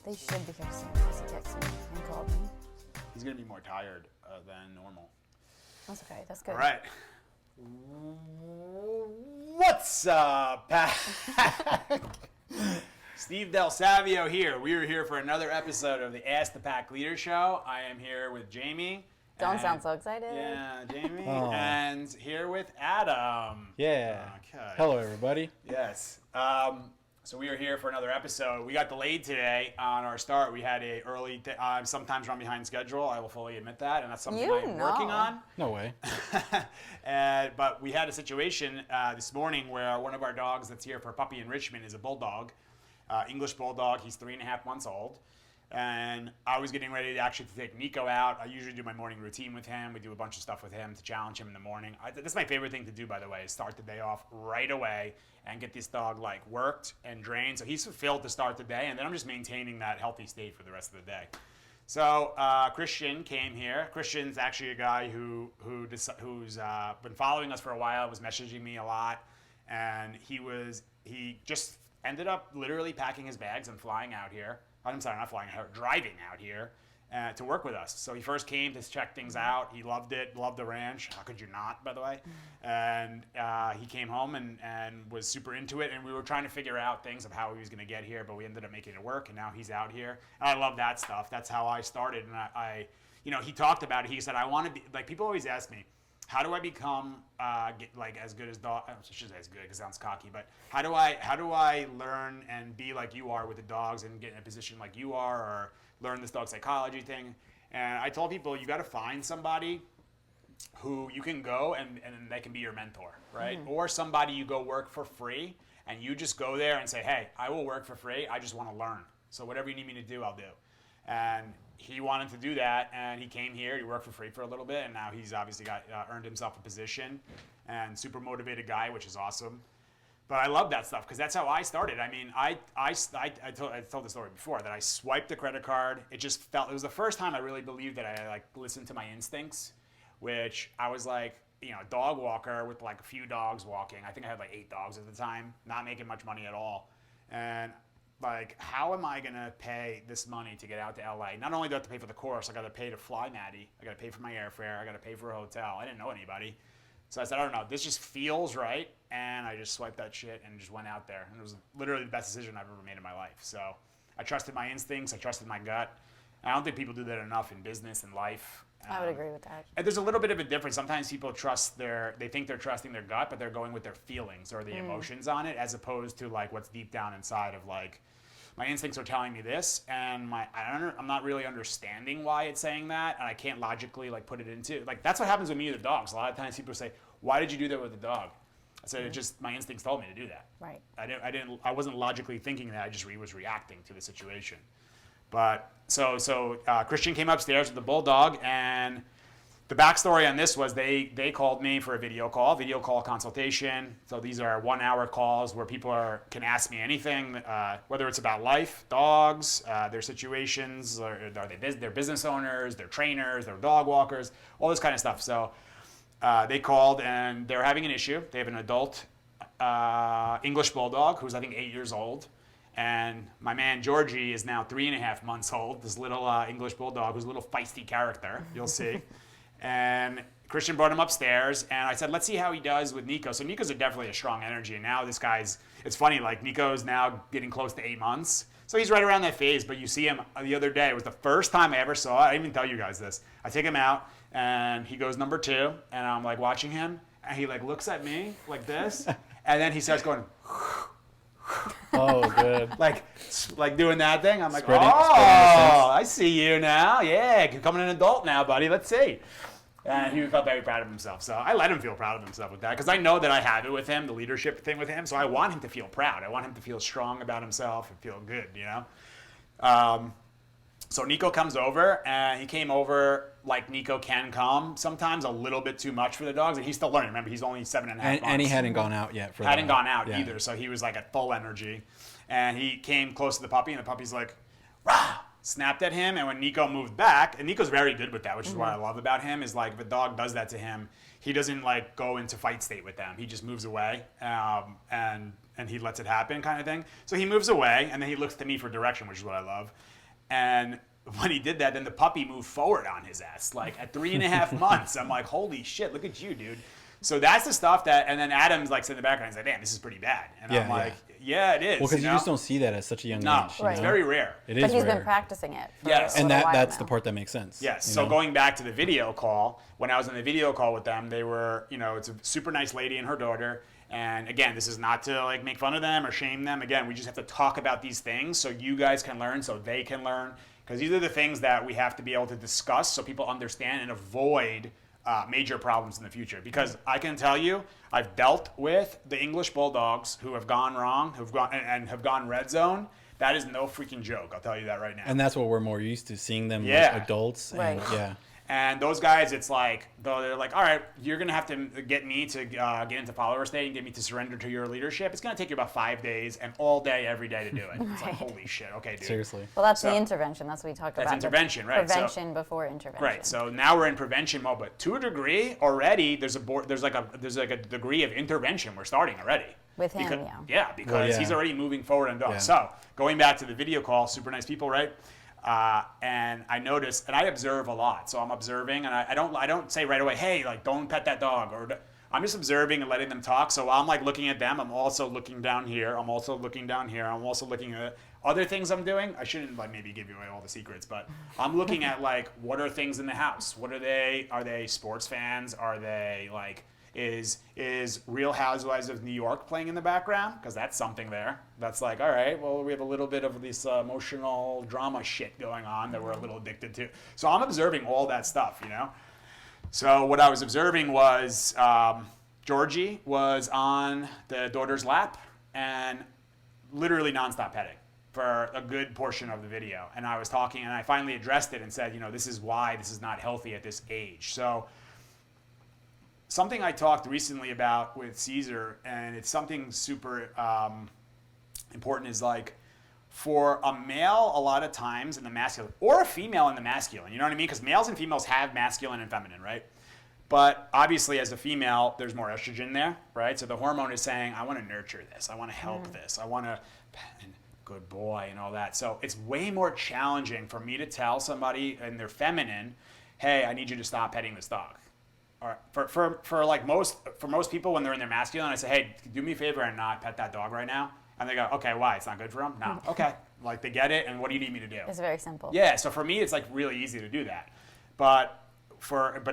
They should be here soon because he texted me and called me. He's going to be more tired than normal. That's okay. That's good. All right. What's up, Pat? Steve Del Savio here. We are here for another episode of the Ask the Pack Leader Show. I am here with Jamie. Don't sound so excited. Yeah, Jamie. And here with Adam. Yeah. Okay. Hello, everybody. Yes. So we are here for another episode. We got delayed today on our start. We had a early, sometimes run behind schedule. I will fully admit that, and that's something I'm working on. No way. But we had a situation this morning where one of our dogs that's here for puppy enrichment is a bulldog, English bulldog. He's 3.5 months old. And I was getting ready to actually take Nico out. I usually do my morning routine with him. We do a bunch of stuff with him to challenge him in the morning. That's my favorite thing to do, by the way, is start the day off right away and get this dog like worked and drained. So he's fulfilled to start the day, and then I'm just maintaining that healthy state for the rest of the day. So Christian came here. Christian's actually a guy who's been following us for a while, was messaging me a lot, and he just ended up literally packing his bags and flying out here. I'm sorry, not flying out, driving out here to work with us. So he first came to check things out. He loved it, loved the ranch. How could you not, by the way? And he came home and was super into it. And we were trying to figure out things of how he was going to get here, but we ended up making it work. And now he's out here. And I love that stuff. That's how I started. And I he talked about it. He said, I want to be, like, people always ask me, how do I become as good as dog? I shouldn't say as good because it sounds cocky, but how do I learn and be like you are with the dogs and get in a position like you are, or learn this dog psychology thing? And I told people you got to find somebody who you can go and they can be your mentor, right? Mm-hmm. Or somebody you go work for free and you just go there and say, hey, I will work for free. I just want to learn. So whatever you need me to do, I'll do. And he wanted to do that, and he came here. He worked for free for a little bit, and now he's obviously earned himself a position, and super motivated guy, which is awesome. But I love that stuff because that's how I started. I mean, I told the story before that I swiped the credit card. It was the first time I really believed that I listened to my instincts, which I was like, dog walker with like a few dogs walking. I think I had like 8 dogs at the time, not making much money at all, and like, how am I going to pay this money to get out to LA? Not only do I have to pay for the course, I got to pay to fly Maddie. I got to pay for my airfare. I got to pay for a hotel. I didn't know anybody. So I said, I don't know. This just feels right. And I just swiped that shit and just went out there. And it was literally the best decision I've ever made in my life. So I trusted my instincts. I trusted my gut. And I don't think people do that enough in business and life. I would agree with that. And there's a little bit of a difference. Sometimes people they think they're trusting their gut, but they're going with their feelings or the emotions on it, as opposed to like what's deep down inside of like, my instincts are telling me this, and I'm not really understanding why it's saying that, and I can't logically like put it into like that's what happens with me with the dogs. A lot of times people say, "Why did you do that with the dog?" I said, "It just my instincts told me to do that." Right. I wasn't logically thinking that. I just was reacting to the situation. But so Christian came upstairs with the bulldog, and the backstory on this was they called me for a video call consultation. So these are 1-hour calls where people can ask me anything, whether it's about life, dogs, their situations, or they're business owners, they're trainers, they're dog walkers, all this kind of stuff. So they called and they're having an issue. They have an adult English bulldog who's I think 8 years old. And my man Georgie is now 3.5 months old, this little English bulldog who's a little feisty character, you'll see. And Christian brought him upstairs, and I said, let's see how he does with Nico. So Nico's definitely a strong energy, and now this guy's, it's funny, like Nico's now getting close to 8 months. So he's right around that phase, but you see him the other day. It was the first time I ever saw it. I didn't even tell you guys this. I take him out, and he goes number 2, and I'm like watching him, and he like looks at me like this, and then he starts going, oh, good. like doing that thing. I'm like, spreading I see you now. Yeah, you're becoming an adult now, buddy. Let's see. And he felt very proud of himself. So I let him feel proud of himself with that because I know that I have it with him, the leadership thing with him. So I want him to feel proud. I want him to feel strong about himself and feel good, So Nico comes over, and he came over like Nico can come. Sometimes a little bit too much for the dogs, and he's still learning. Remember, he's only 7.5 months. And he hadn't gone out yet. Hadn't gone out either, so he was like at full energy. And he came close to the puppy, and the puppy's like, rah! Snapped at him. And when Nico moved back, and Nico's very good with that, which is what I love about him, is like if a dog does that to him, he doesn't like go into fight state with them. He just moves away, and he lets it happen kind of thing. So he moves away, and then he looks to me for direction, which is what I love. And when he did that, then the puppy moved forward on his ass. Like at 3.5 months, I'm like, holy shit, look at you, dude. So that's the stuff that, and then Adam's like sitting in the background, he's like, damn, this is pretty bad. And I'm like, yeah, it is. Well, because you know? just don't see that at such a young No, age. Right. it's very rare. It is But he's rare. been practicing it. For Yes. a And little while that's now. the part that makes sense. Yes. you So know? going back to the video call, when I was on the video call with them, they were, it's a super nice lady and her daughter. And again, this is not to like make fun of them or shame them. Again, we just have to talk about these things so you guys can learn, so they can learn. Because these are the things that we have to be able to discuss so people understand and avoid major problems in the future. Because I can tell you, I've dealt with the English Bulldogs who have gone wrong, and have gone red zone. That is no freaking joke. I'll tell you that right now. And that's what we're more used to, seeing them Yeah. as adults. Right. And, yeah. And those guys, it's like, they're like, all right, you're going to have to get me to get into follower state and get me to surrender to your leadership. It's going to take you about 5 days and all day, every day to do it. It's like, holy shit. Okay, dude. Seriously. Well, that's So- the intervention. That's what we talk about. That's intervention, right? So- Prevention before intervention. Right. So now we're in prevention mode, but to a degree already, there's like a degree of intervention. We're starting already. With him, because, yeah. because Well, yeah. he's already moving forward and done. Yeah. So going back to the video call, super nice people, right? And I notice, and I observe a lot. So I'm observing, and I don't say right away, hey, like don't pet that dog, or I'm just observing and letting them talk. So while I'm like looking at them, I'm also looking down here. I'm also looking down here. I'm also looking at other things I'm doing. I shouldn't like maybe give you away all the secrets, but I'm looking at like what are things in the house? What are they? Are they sports fans? Are they like? Is Real Housewives of New York playing in the background? Because that's something there. That's like, all right, well, we have a little bit of this emotional drama shit going on that we're a little addicted to. So I'm observing all that stuff, So what I was observing was Georgie was on the daughter's lap and literally nonstop petting for a good portion of the video. And I was talking, and I finally addressed it and said, this is why this is not healthy at this age. So something I talked recently about with Caesar, and it's something super important, is like for a male, a lot of times in the masculine, or a female in the masculine, you know what I mean? Because males and females have masculine and feminine, right? But obviously as a female, there's more estrogen there, right? So the hormone is saying, I want to nurture this. I want to help this. I want to, good boy and all that. So it's way more challenging for me to tell somebody in their feminine, hey, I need you to stop petting this dog. Or for most people when they're in their masculine, I say, hey, do me a favor and not pet that dog right now. And they go, okay, why? It's not good for them? No. Okay. Like they get it, and what do you need me to do? It's very simple. Yeah, so for me, it's like really easy to do that. But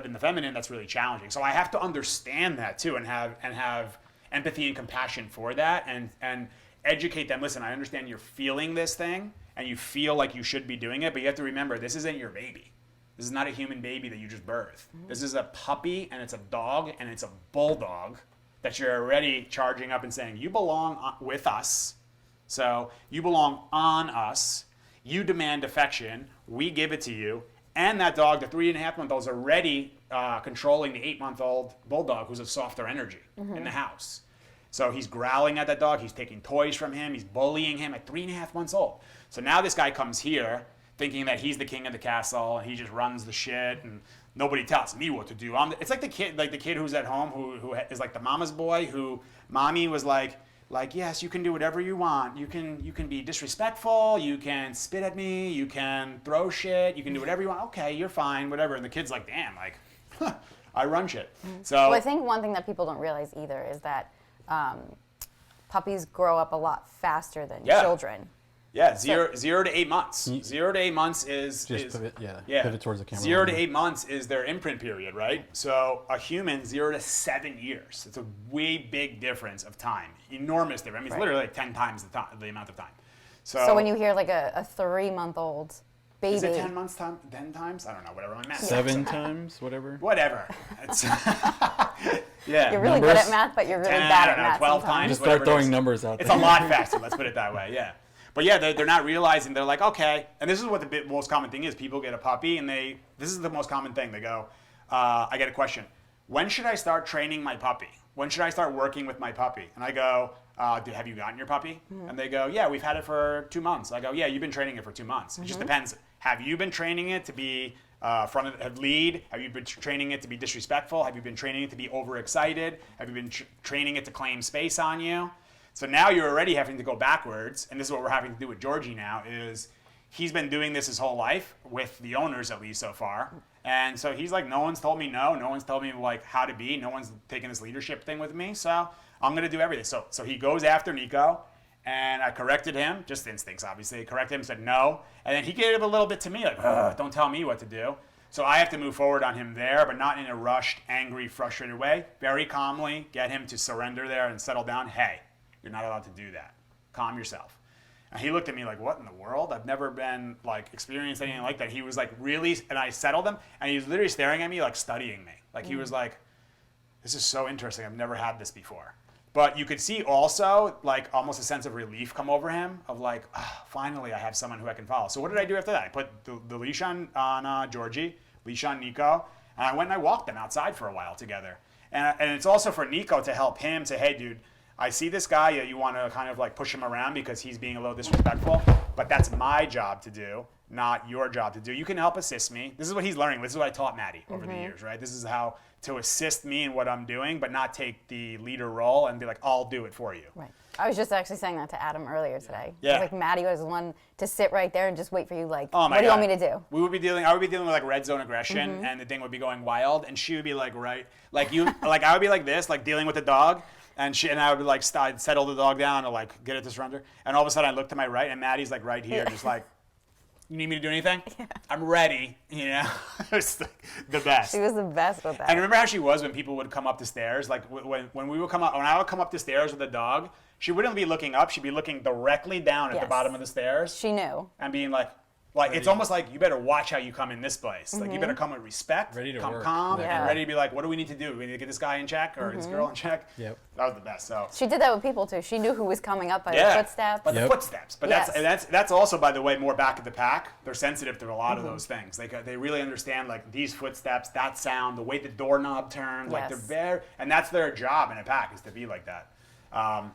in the feminine, that's really challenging. So I have to understand that too, and have empathy and compassion for that, and educate them. Listen, I understand you're feeling this thing, and you feel like you should be doing it, but you have to remember, this isn't your baby. This is not a human baby that you just birthed. This is a puppy, and it's a dog, and it's a bulldog that you're already charging up and saying, you belong with us. So you belong on us. You demand affection. We give it to you. And that dog, the 3.5-month-old, is already controlling the 8-month-old bulldog, who's a softer energy in the house. So he's growling at that dog. He's taking toys from him. He's bullying him at 3.5 months old. So now this guy comes here thinking that he's the king of the castle and he just runs the shit and nobody tells me what to do. It's like the kid who's at home who is like the mama's boy, who mommy was like, yes, you can do whatever you want. You can be disrespectful. You can spit at me. You can throw shit. You can do whatever you want. Okay, you're fine, whatever. And the kid's like, damn, like, I run shit. So Well, I think one thing that people don't realize either is that puppies grow up a lot faster than children. Yeah, zero to 8 months. 0 to 8 months is Pivot towards the camera. 0 to 8 months is their imprint period, right? So a human, 0 to 7 years. It's a way big difference of time. Enormous difference. I mean, it's literally like 10 times the amount of time. So when you hear like a 3-month-old baby. is it 10 months time? 10 times? I don't know. Whatever. My math. 7 times, whatever. Whatever. It's yeah. You're really Numbers? good at math, but you're really 10, bad I at don't know, math 12 sometimes. times. Just start whatever it throwing is. numbers out It's there. a lot faster. Let's put it that way. Yeah. But yeah, they're not realizing. They're like, okay. And this is what the most common thing is. People get a puppy, and this is the most common thing. They go, I get a question. When should I start training my puppy? When should I start working with my puppy? And I go, have you gotten your puppy? And they go, yeah, we've had it for 2 months. I go, yeah, you've been training it for 2 months. It just depends. Have you been training it to be front of lead? Have you been training it to be disrespectful? Have you been training it to be overexcited? Have you been training it to claim space on you? So now you're already having to go backwards, and this is what we're having to do with Georgie now, is he's been doing this his whole life with the owners, at least so far. And so he's like, no one's told me no. No one's told me like how to be. No one's taking this leadership thing with me. So I'm going to do everything. So he goes after Nico. And I corrected him, just instincts, obviously. I corrected him, said no. And then he gave a little bit to me, like, don't tell me what to do. So I have to move forward on him there, but not in a rushed, angry, frustrated way. Very calmly get him to surrender there and settle down. Hey, you're not allowed to do that. Calm yourself. And he looked at me like, what in the world? I've never been, like, experienced anything like that. He was, like, really, and I settled him, and he was literally staring at me, like, studying me. Like, he was like, this is so interesting. I've never had this before. But you could see also, like, almost a sense of relief come over him of like, finally I have someone who I can follow. So what did I do after that? I put the leash on Georgie, leash on Nico, and I went and I walked them outside for a while together. And it's also for Nico to help him say, hey, dude, I see this guy, you want to kind of like push him around because he's being a little disrespectful, but that's my job to do, not your job to do. You can help assist me. This is what he's learning. This is what I taught Maddie over the years, right? This is how to assist me in what I'm doing, but not take the leader role and be like, I'll do it for you. Right. I was just actually saying that to Adam earlier today. Yeah. I was like, Maddie was the one to sit right there and just wait for you, like, oh my what do you God. want me to do? I would be dealing with like red zone aggression, and the thing would be going wild, and she would be like, like I would be like this, like dealing with the dog, and I would be like settle the dog down or like get it to surrender, and all of a sudden I look to my right, and Maddie's like right here, just like, you need me to do anything? Yeah. I'm ready, you know? It's like the best. She was the best with that. And remember how she was when people would come up the stairs? Like when I would come up the stairs with the dog, she wouldn't be looking up, she'd be looking directly down at the bottom of the stairs. She knew. And being like it's almost like you better watch how you come in this place. Like you better come with respect, ready to come work. calm, Yeah. and ready to be like, what do we need to do? Do we need to get this guy in check or this girl in check? Yep. That was the best. So She did that with people too. She knew who was coming up by the footsteps. But the footsteps. But Yes. that's also, by the way, more back of the pack. They're sensitive to a lot of those things. They really understand like these footsteps, that sound, the way the doorknob turned. Like Yes. they're very, and that's their job in a pack is to be like that.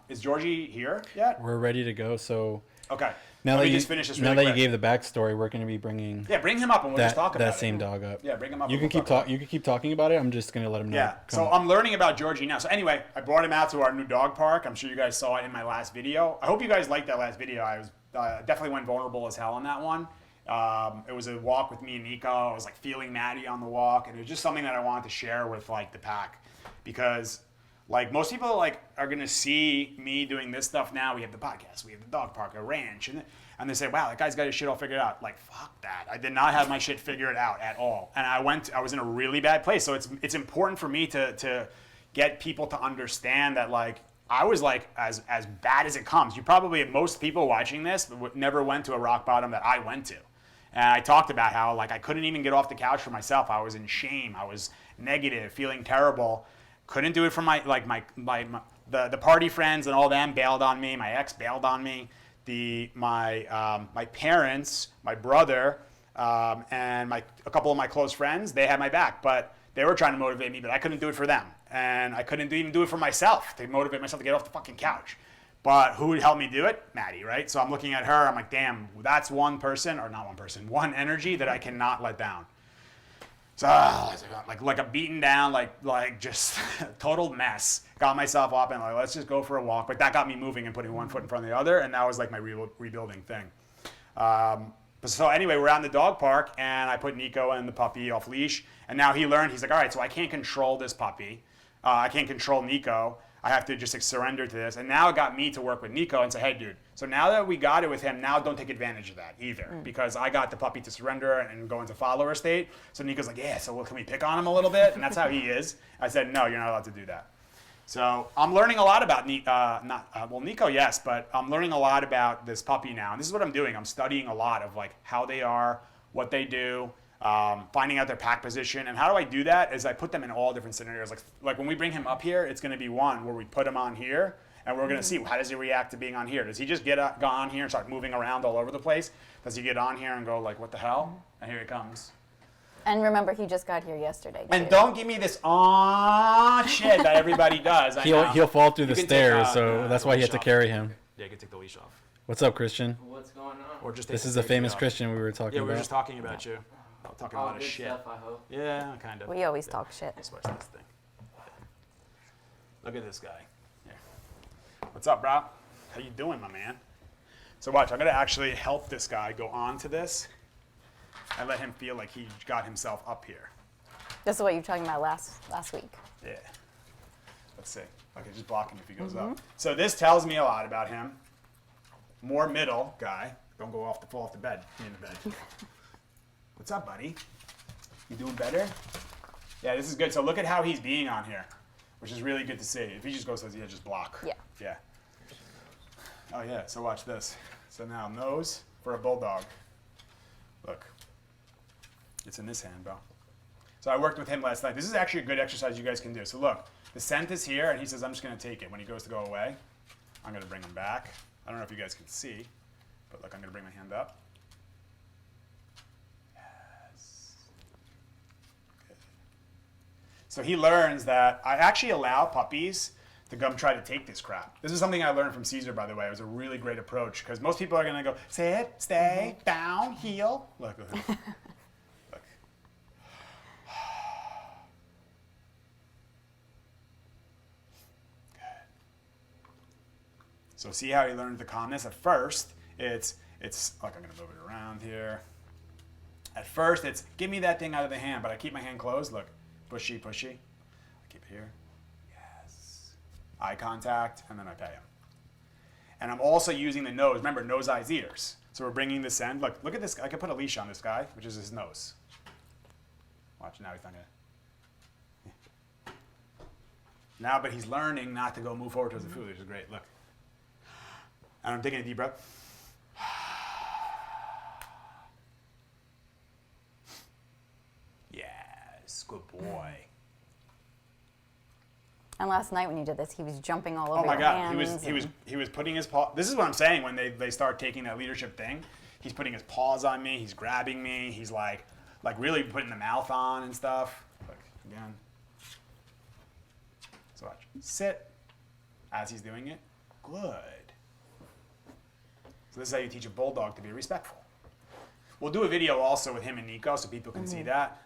Is Georgie here yet? We're ready to go. So Okay. now Let that me you just finish this now really that quick. you gave the backstory, we're going to be bringing Bring him up and we'll just talk about that same it. dog up. Yeah, bring him up. You and can we'll talk about it. you can keep talking about it. I'm just going to let him know. Yeah, so I'm learning about Georgie now. So anyway, I brought him out to our new dog park. I'm sure you guys saw it in my last video. I hope you guys liked that last video. I was definitely went vulnerable as hell on that one. It was a walk with me and Nico. I was like feeling Maddie on the walk, and it was just something that I wanted to share with like the pack, because like most people like are gonna see me doing this stuff now. We have the podcast, we have the dog park, a ranch, and they say, wow, that guy's got his shit all figured out. Like, fuck that. I did not have my shit figured out at all. And I was in a really bad place. So it's important for me to get people to understand that like I was like as bad as it comes. Most people watching this never went to a rock bottom that I went to. And I talked about how like I couldn't even get off the couch for myself. I was in shame. I was negative, feeling terrible. Couldn't do it for the party friends and all them bailed on me. My ex bailed on me. My parents, my brother, and a couple of my close friends, they had my back, but they were trying to motivate me, but I couldn't do it for them. And I couldn't even do it for myself, to motivate myself to get off the fucking couch. But who would help me do it? Maddie, right? So I'm looking at her, I'm like, damn, that's one energy that I cannot let down. So like a beaten down, like just total mess. Got myself up and like, let's just go for a walk. But that got me moving and putting one foot in front of the other, and that was like my rebuilding thing. So anyway, we're out in the dog park, and I put Nico and the puppy off leash, and now he learned. He's like, all right, so I can't control this puppy. I can't control Nico. I have to just surrender to this. And now it got me to work with Nico and say, hey, dude, so now that we got it with him, now don't take advantage of that either. Because I got the puppy to surrender and go into follower state. So Nico's like, yeah, so can we pick on him a little bit? And that's how he is. I said, no, you're not allowed to do that. So I'm learning a lot about Nico, yes, but I'm learning a lot about this puppy now. And this is what I'm doing. I'm studying a lot of like how they are, what they do, finding out their pack position. And how do I do that is I put them in all different scenarios. Like when we bring him up here, it's going to be one where we put him on here, and we're going to see how does he react to being on here. Does he just go on here and start moving around all over the place? Does he get on here and go like, what the hell? And here he comes. And remember, he just got here yesterday. And don't give me this shit that everybody does. He'll fall through the stairs, so that's why you have to carry him. Yeah, you can take the leash off. What's up, Christian? What's going on? Or just This is the famous Christian we were talking about. Yeah, we were just talking about you. Talking a lot of good shit. stuff, I hope. Yeah, kind of. We always talk shit. Let's watch this thing. Look at this guy. Here. What's up, bro? How you doing, my man? So watch, I'm gonna actually help this guy go onto this and let him feel like he got himself up here. This is what you were talking about last week. Yeah. Let's see. Okay, just block him if he goes up. So this tells me a lot about him. More middle guy. Don't go off fall off the bed. Be in the bed. What's up, buddy? You doing better? Yeah, this is good. So look at how he's being on here, which is really good to see. If he just goes like, yeah, just block. Yeah. Yeah. Oh yeah. So watch this. So now nose for a bulldog. Look. It's in this hand, bro. So I worked with him last night. This is actually a good exercise you guys can do. So look, the scent is here, and he says, I'm just going to take it. When he goes to go away, I'm going to bring him back. I don't know if you guys can see, but look, I'm going to bring my hand up. Yes. Good. So he learns that I actually allow puppies to come try to take this crap. This is something I learned from Caesar, by the way. It was a really great approach, because most people are going to go, sit, stay, down, heel. Look, look. Look. So see how he learned the calmness? At first, it's like, I'm gonna move it around here. At first, it's give me that thing out of the hand, but I keep my hand closed. Look, pushy, pushy. I keep it here. Yes. Eye contact, and then I pay him. And I'm also using the nose. Remember, nose, eyes, ears. So we're bringing this end. Look at this. I could put a leash on this guy, which is his nose. Watch, now he's not gonna. Yeah. Now, but he's learning not to go move forward towards the food, which is great. Look. And I'm taking a deep breath. Yes, good boy. And last night when you did this, he was jumping all over Oh my your God, hands. he was putting his paw. This is what I'm saying when they start taking that leadership thing. He's putting his paws on me. He's grabbing me. He's like really putting the mouth on and stuff. Look again. So watch. Sit as he's doing it. Good. So this is how you teach a bulldog to be respectful. We'll do a video also with him and Nico so people can see that.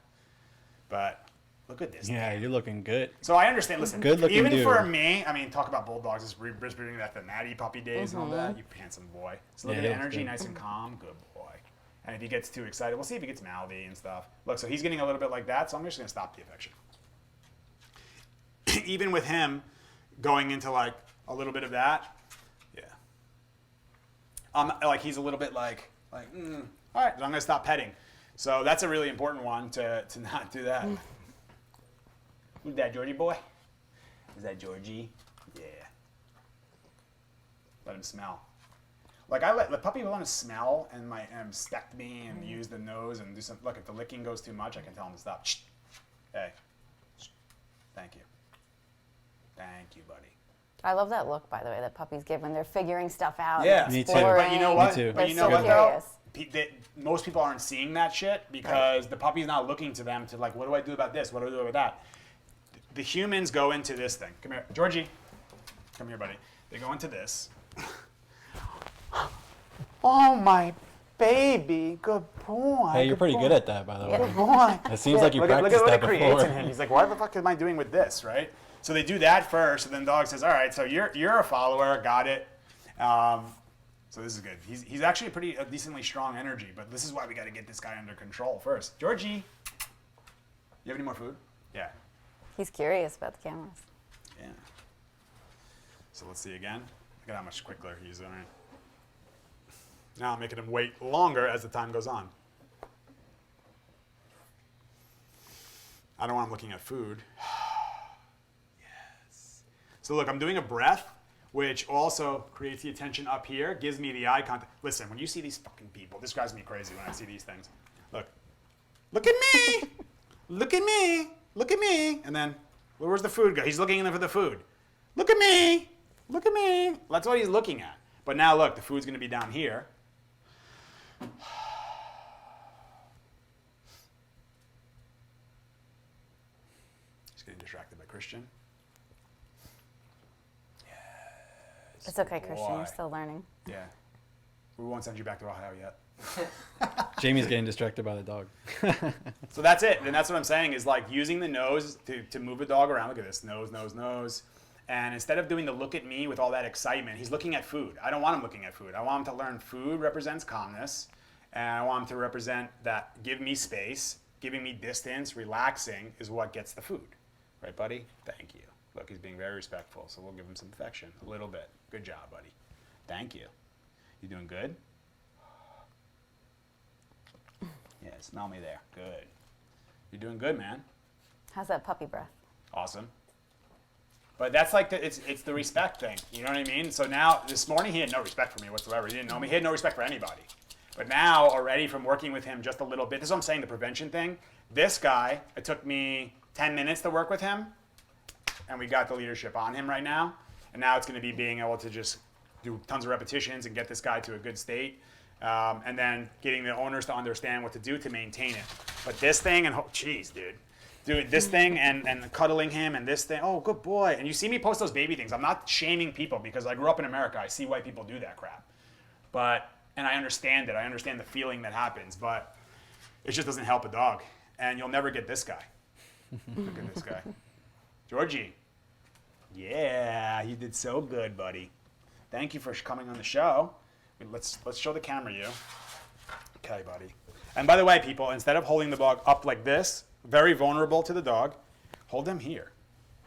But look at this. Yeah, you're looking good. So I understand. Listen, Good looking even dude. for me, I mean, talk about bulldogs. It's bringing back the natty puppy days and all that. You handsome boy. So look Yeah, at the he looks energy, good. nice and calm. Good boy. And if he gets too excited, we'll see if he gets mouthy and stuff. Look, so he's getting a little bit like that. So I'm just going to stop the affection. Even with him going into like a little bit of that. Like he's a little bit like all right, I'm gonna stop petting. So that's a really important one to not do that. Who's that, Georgie boy? Is that Georgie? Yeah. Let him smell. Like I let the puppy want to smell and inspect me and use the nose and do some. Look, if the licking goes too much, I can tell him to stop. Shh. Hey. Shh. Thank you. Thank you, buddy. I love that look, by the way, that puppies give when they're figuring stuff out. Yeah, and me too. exploring. But you know what? Me too. But you They're know so what though? curious. Most people aren't seeing that shit because the puppy's not looking to them to like, what do I do about this? What do I do about that? The humans go into this thing. Come here, Georgie. Come here, buddy. They go into this. Oh my baby, good boy. Hey, you're pretty good at that, by the way. Good boy. It seems like you Look at practiced what that it creates in before. him. He's like, why the fuck am I doing with this, right? So they do that first, and then the dog says, all right, so you're a follower, got it. So this is good. He's actually a decently strong energy, but this is why we got to get this guy under control first. Georgie, you have any more food? Yeah. He's curious about the cameras. Yeah. So let's see again. Look at how much quicker he's doing. Now I'm making him wait longer as the time goes on. I don't want him looking at food. Yes. So look, I'm doing a breath, which also creates the attention up here, gives me the eye contact. Listen, when you see these fucking people, this drives me crazy when I see these things. Look. Look at me! Look at me! Look at me! And then, where's the food go? He's looking in there for the food. Look at me! Look at me! That's what he's looking at. But now look, the food's going to be down here. He's getting distracted by Christian. Yes. It's okay, Christian. boy. You're still learning. Yeah. We won't send you back to Ohio yet. Jamie's getting distracted by the dog. So that's it. And that's what I'm saying is like using the nose to move a dog around. Look at this. Nose, nose, nose. And instead of doing the look at me with all that excitement, he's looking at food. I don't want him looking at food. I want him to learn food represents calmness. And I want him to represent that give me space, giving me distance, relaxing is what gets the food. Right, buddy? Thank you. Look, he's being very respectful, so we'll give him some affection. A little bit. Good job, buddy. Thank you. You doing good? Yeah, smell me there. Good. You're doing good, man. How's that puppy breath? Awesome. But that's like it's the respect thing. You know what I mean? So now this morning he had no respect for me whatsoever. He didn't know me. He had no respect for anybody. But now already from working with him just a little bit, this is what I'm saying, the prevention thing. This guy, it took me 10 minutes to work with him, and we got the leadership on him right now. And now it's going to be being able to just do tons of repetitions and get this guy to a good state. And then getting the owners to understand what to do to maintain it. But this thing, and jeez, dude, this thing and cuddling him and this thing, oh, good boy. And you see me post those baby things. I'm not shaming people because I grew up in America. I see why people do that crap. And I understand it. I understand the feeling that happens, but it just doesn't help a dog. And you'll never get this guy. Look at this guy. Georgie. Yeah, you did so good, buddy. Thank you for coming on the show. Let's show the camera you. Okay, buddy. And by the way, people, instead of holding the dog up like this, very vulnerable to the dog, hold him here.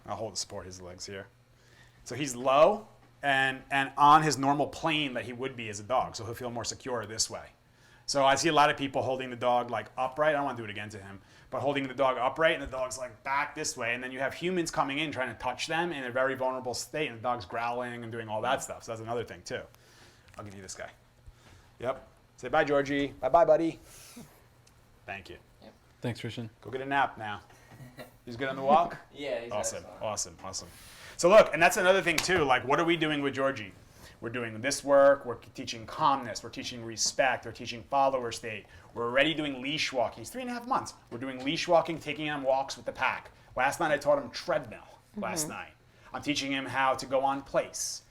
I'll support his legs here. So he's low and on his normal plane that he would be as a dog, so he'll feel more secure this way. So I see a lot of people holding the dog like upright. I don't want to do it again to him, but holding the dog upright and the dog's like back this way, and then you have humans coming in trying to touch them in a very vulnerable state, and the dog's growling and doing all that stuff. So that's another thing too. I'll give you this guy. Yep. Say bye, Georgie. Bye-bye, buddy. Thank you. Yep. Thanks, Christian. Go get a nap now. He's good on the walk? Yeah, he's Awesome, excellent. awesome. So look, and that's another thing too, like what are we doing with Georgie? We're doing this work, we're teaching calmness, we're teaching respect, we're teaching follower state. We're already doing leash walking. He's 3.5 months. We're doing leash walking, taking him on walks with the pack. Last night I taught him treadmill, last night. I'm teaching him how to go on place.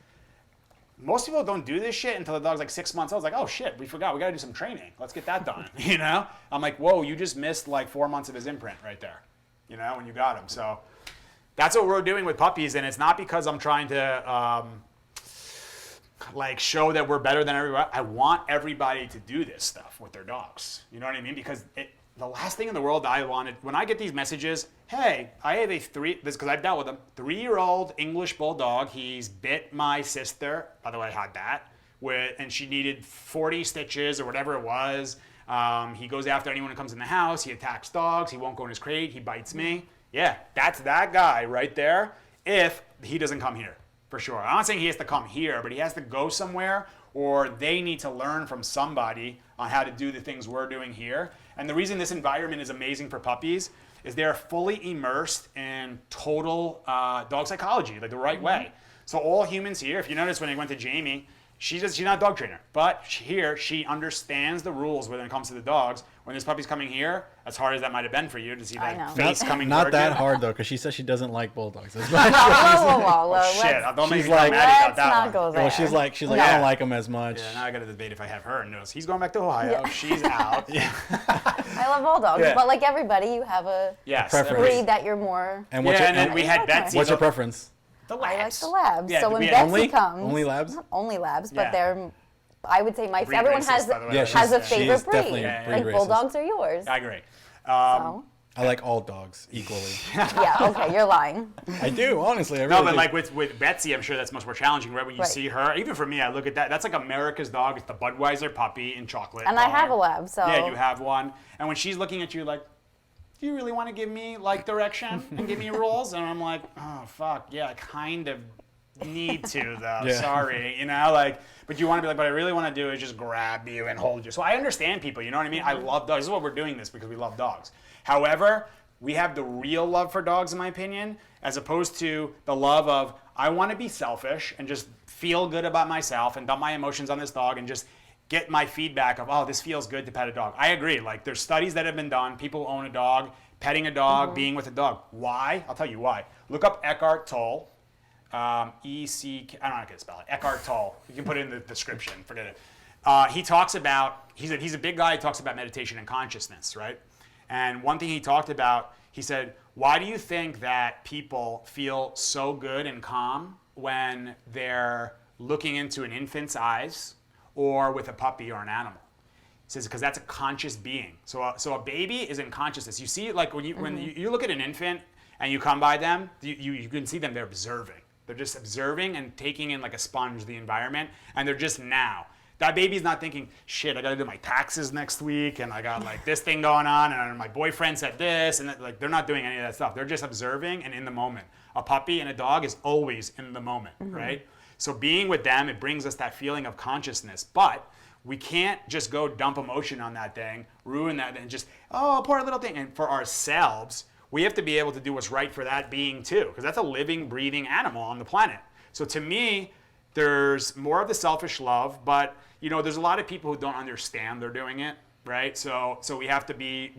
Most people don't do this shit until the dog's like 6 months old. It's like, oh shit, we forgot, we gotta do some training. Let's get that done, you know? I'm like, whoa, you just missed like 4 months of his imprint right there, you know, when you got him. So that's what we're doing with puppies, and it's not because I'm trying to like show that we're better than everybody. I want everybody to do this stuff with their dogs. You know what I mean? Because the last thing in the world that I wanted, when I get these messages, hey, I have because I've dealt with him, 3-year-old English bulldog. He's bit my sister. By the way, I had that. And she needed 40 stitches or whatever it was. He goes after anyone who comes in the house. He attacks dogs. He won't go in his crate. He bites me. Yeah, that's that guy right there if he doesn't come here, for sure. I'm not saying he has to come here, but he has to go somewhere, or they need to learn from somebody on how to do the things we're doing here. And the reason this environment is amazing for puppies is they're fully immersed in total dog psychology, like the right way. So all humans here, if you notice when I went to Jamie, she's not a dog trainer, but here she understands the rules when it comes to the dogs. When this puppy's coming here, as hard as that might have been for you to see that face coming Not towards that you. hard though, because she says she doesn't like bulldogs. That's Oh, shit, don't make me like, mad about let's that not one. go there. well, she's like, No. I don't like them as much. Yeah, now I got to debate if I have her and knows he's going back to Ohio. She's out. Yeah. I love bulldogs, Yeah. but like everybody, you have a Yes. preference. breed that you're more. And what's Yeah, your, and then we had Betsy. what's your preference? The I like labs. the labs. Yeah, so when we Betsy had comes, Only labs? not only labs, Yeah. but they're. I would say Breed everyone racist, has by the way. Yeah, has a she's favorite breed. definitely Yeah, breed Like racist. bulldogs are yours. I agree. So, I like all dogs equally. yeah, okay, you're lying. I do, honestly. I really No, but do. like with Betsy, I'm sure that's much more challenging, right? When you Right. see her, even for me, I look at that. That's like America's dog. It's the Budweiser puppy in chocolate. And I color. have a lab, so Yeah, you have one. And when she's looking at you like, do you really want to give me like direction and give me rules? And I'm like, oh, fuck. Yeah, I kind of need to though. Yeah. Sorry. You know, like, but you want to be like, what I really want to do is just grab you and hold you. So I understand people, you know what I mean? I love dogs. This is what we're doing this because we love dogs. However, we have the real love for dogs, in my opinion, as opposed to the love of, I want to be selfish and just feel good about myself and dump my emotions on this dog and just get my feedback of, oh, this feels good to pet a dog. I agree. Like, there's studies that have been done. People who own a dog, petting a dog, being with a dog. Why? I'll tell you why. Look up Eckhart Tolle. E-C-K, I don't know how to spell it. Eckhart Tolle. You can put it in the description. Forget it. He talks about, he's a big guy. He talks about meditation and consciousness, right? And one thing he talked about he said, why do you think that people feel so good and calm when they're looking into an infant's eyes or with a puppy or an animal? He says, because that's a conscious being. So a baby is in consciousness. You see, like when you look at an infant and you come by them, you can see them, they're observing. They're just observing and taking in like a sponge the environment, and they're just now. That baby's not thinking, shit, I gotta do my taxes next week, and I got like this thing going on, and my boyfriend said this, and like they're not doing any of that stuff. They're just observing and in the moment. A puppy and a dog is always in the moment, right? So being with them, it brings us that feeling of consciousness, but we can't just go dump emotion on that thing, ruin that, and just, oh, poor little thing. And for ourselves, we have to be able to do what's right for that being too, because that's a living, breathing animal on the planet. So to me, there's more of the selfish love, but there's a lot of people who don't understand they're doing it, right? So we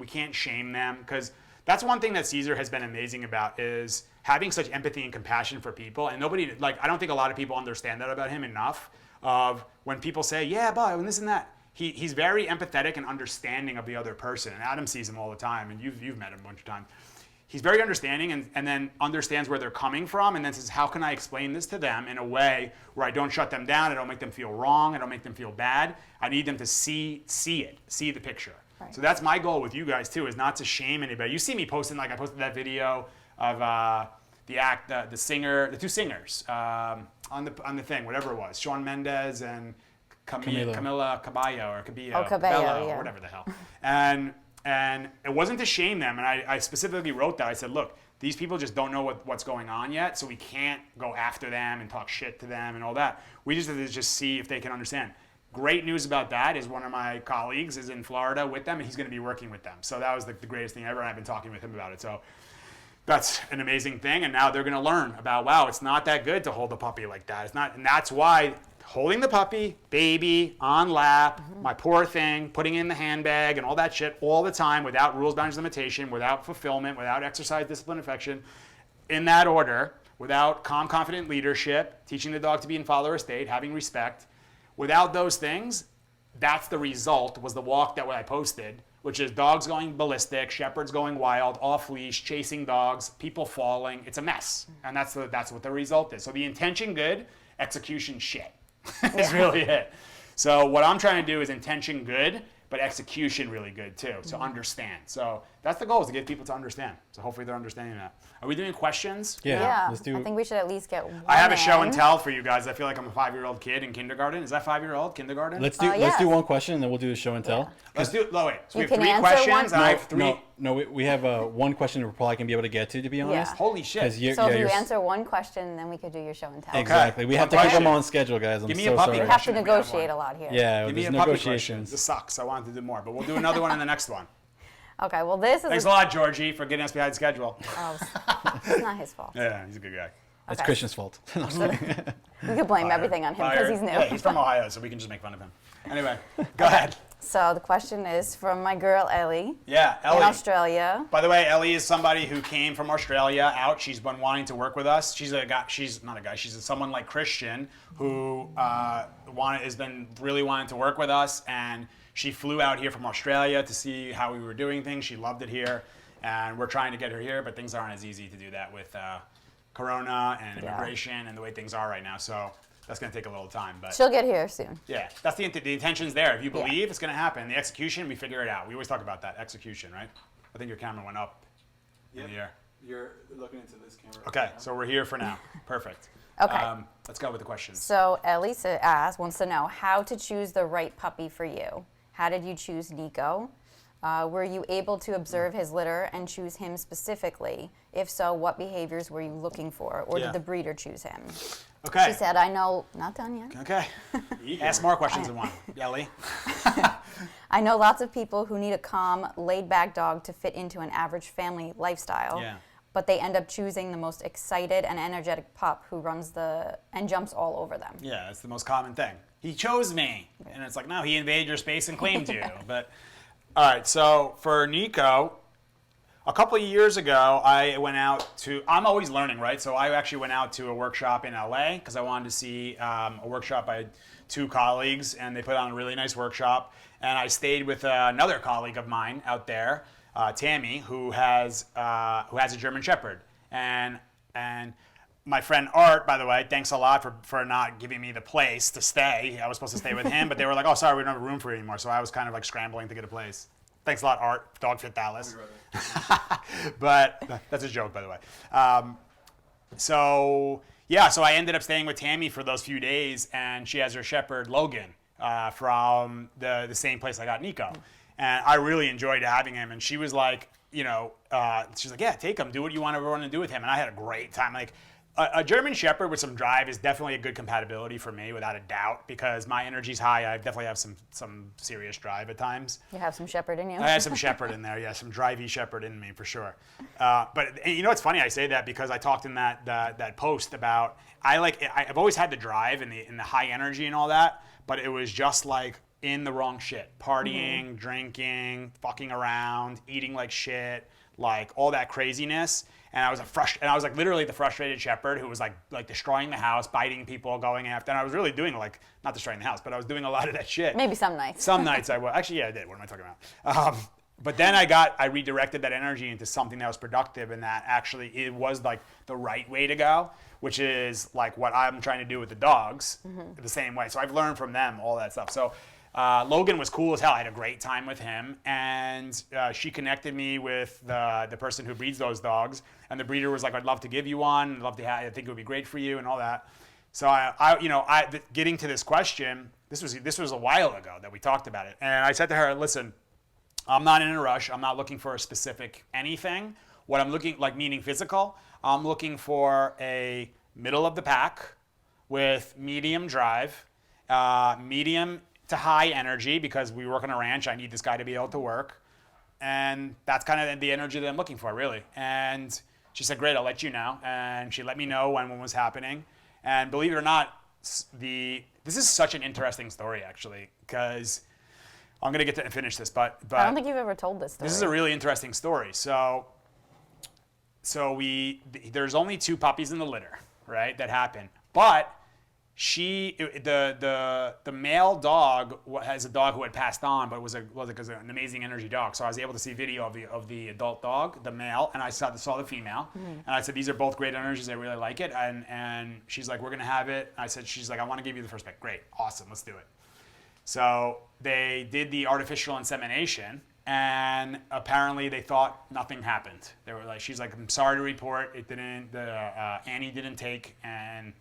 can't shame them, because that's one thing that Caesar has been amazing about, is having such empathy and compassion for people. And I don't think a lot of people understand that about him enough, of when people say, yeah, but and this and that. He's very empathetic and understanding of the other person. And Adam sees him all the time, and you've met him a bunch of times. He's very understanding and then understands where they're coming from, and then says, how can I explain this to them in a way where I don't shut them down, I don't make them feel wrong, I don't make them feel bad. I need them to see the picture. Right. So that's my goal with you guys too, is not to shame anybody. You see me posting, like I posted that video of the two singers on the thing, whatever it was, Shawn Mendes and Camila Cabello or Cabello, yeah. or whatever the hell. And it wasn't to shame them. And I specifically wrote that. I said, look, these people just don't know what's going on yet, so we can't go after them and talk shit to them and all that. We just have to just see if they can understand. Great news about that is one of my colleagues is in Florida with them, and he's going to be working with them. So that was the greatest thing ever, and I've been talking with him about it. So that's an amazing thing, and now they're going to learn about, wow, it's not that good to hold a puppy like that. It's not, and that's why holding the puppy, baby, on lap, my poor thing, putting it in the handbag and all that shit all the time without rules, boundaries, limitation, without fulfillment, without exercise, discipline, affection, in that order, without calm, confident leadership, teaching the dog to be in follower state, having respect. Without those things, that's the result, was the walk that I posted, which is dogs going ballistic, shepherds going wild, off leash, chasing dogs, people falling. It's a mess. And that's what the result is. So the intention good, execution shit. Is really it. So what I'm trying to do is intention good, but execution really good too. So understand. So that's the goal, is to get people to understand. So hopefully they're understanding that. Are we doing questions? Yeah. Let's do. I think we should at least get one. I have a show and tell for you guys. I feel like I'm a 5-year-old kid in kindergarten. Is that 5-year-old kindergarten? Let's do one question, and then we'll do a show and tell. Let's do. Oh, wait. So we You have can 3 answer questions. one? And I have 3. No, we have one question we're probably going to be able to get to be honest. Yeah. Holy shit. So if you answer one question, then we could do your show and tell. Exactly. We have to keep them on schedule, guys. Give me so a puppy sorry. We have to question if we have negotiate one. a lot here. Yeah, Give me there's a puppy negotiations. question. This sucks. I wanted to do more, but we'll do another one in the next one. Okay, well this is Thanks a lot, Georgie, for getting us behind schedule. it's not his fault. Yeah, he's a good guy. It's Okay. Christian's fault. We could blame everything on him because he's new. Yeah, he's from Ohio, so we can just make fun of him. Anyway, go ahead. So the question is from my girl Ellie Yeah, in Ellie. Australia. By the way, Ellie is somebody who came from Australia out. She's been wanting to work with us. She's a guy. She's not a guy. She's someone like Christian who has been really wanting to work with us, and she flew out here from Australia to see how we were doing things. She loved it here, and we're trying to get her here, but things aren't as easy to do that with Corona and immigration and the way things are right now. So that's going to take a little time, but She'll get here soon. yeah, that's the intention's there. If you believe, it's going to happen. The execution, we figure it out. We always talk about that execution, right? I think your camera went up in the air. You're looking into this camera. Okay, so we're here for now. Perfect. Okay. Let's go with the questions. So Ellie wants to know how to choose the right puppy for you. How did you choose Nico? Were you able to observe his litter and choose him specifically? If so, what behaviors were you looking for? Or did the breeder choose him? Okay. She said, I know, not done yet. Okay. Ask more questions than one. Ellie. I know lots of people who need a calm, laid-back dog to fit into an average family lifestyle. Yeah. But they end up choosing the most excited and energetic pup who runs and jumps all over them. Yeah, that's the most common thing. He chose me. And it's like, no, he invaded your space and claimed you. But, all right, so for Nico, a couple of years ago, I went out I'm always learning, right? So I actually went out to a workshop in LA because I wanted to see a workshop by 2 colleagues, and they put on a really nice workshop. And I stayed with another colleague of mine out there. Tammy, who has a German Shepherd, and my friend Art, by the way, thanks a lot for not giving me the place to stay. I was supposed to stay with him, but they were like, oh, sorry, we don't have room for you anymore. So I was kind of like scrambling to get a place. Thanks a lot, Art, Dog Fit Dallas. But that's a joke, by the way. So I ended up staying with Tammy for those few days, and she has her Shepherd, Logan, from the same place I got Nico. And I really enjoyed having him, and she was like, she's like, yeah, take him, do what you want everyone to do with him. And I had a great time. Like, a German Shepherd with some drive is definitely a good compatibility for me, without a doubt, because my energy's high. I definitely have some serious drive at times. You have some Shepherd in you. I have some Shepherd in there, yeah, some drivey Shepherd in me for sure. But you know, it's funny I say that because I talked in that post about I've always had the drive and the high energy and all that, but it was just like in the wrong shit, partying, drinking, fucking around, eating like shit, like all that craziness. And I was like literally the frustrated Shepherd who was like destroying the house, biting people, going after. And I was really doing like, not destroying the house, but I was doing a lot of that shit. Maybe some nights. Some nights I was. Actually, yeah, I did. What am I talking about? But then I redirected that energy into something that was productive, and that actually it was like the right way to go, which is like what I'm trying to do with the dogs the same way. So I've learned from them all that stuff. So Logan was cool as hell. I had a great time with him, and she connected me with the person who breeds those dogs, and the breeder was like, "I'd love to give you one. I'd love to have. I think it would be great for you," and all that. So getting to this question, this was a while ago that we talked about it, and I said to her, "Listen, I'm not in a rush. I'm not looking for a specific anything. What I'm looking like, meaning physical, I'm looking for a middle of the pack with medium drive, medium to high energy, because we work on a ranch. I need this guy to be able to work. And that's kind of the energy that I'm looking for, really." And she said, "Great, I'll let you know." And she let me know when one was happening. And believe it or not, this is such an interesting story, actually, because I'm going to get to finish this, but I don't think you've ever told this story. This is a really interesting story. So there's only 2 puppies in the litter, right, that happened. But the male dog has a dog who had passed on, but was an amazing energy dog. So I was able to see video of the adult dog, the male, and I saw the female. And I said, "These are both great energies. I really like it." And she's like, "We're gonna have it." She's like, "I want to give you the first pick." Great, awesome, let's do it. So they did the artificial insemination, and apparently they thought nothing happened. They were like, she's like, "I'm sorry to report, it didn't. Annie didn't take, and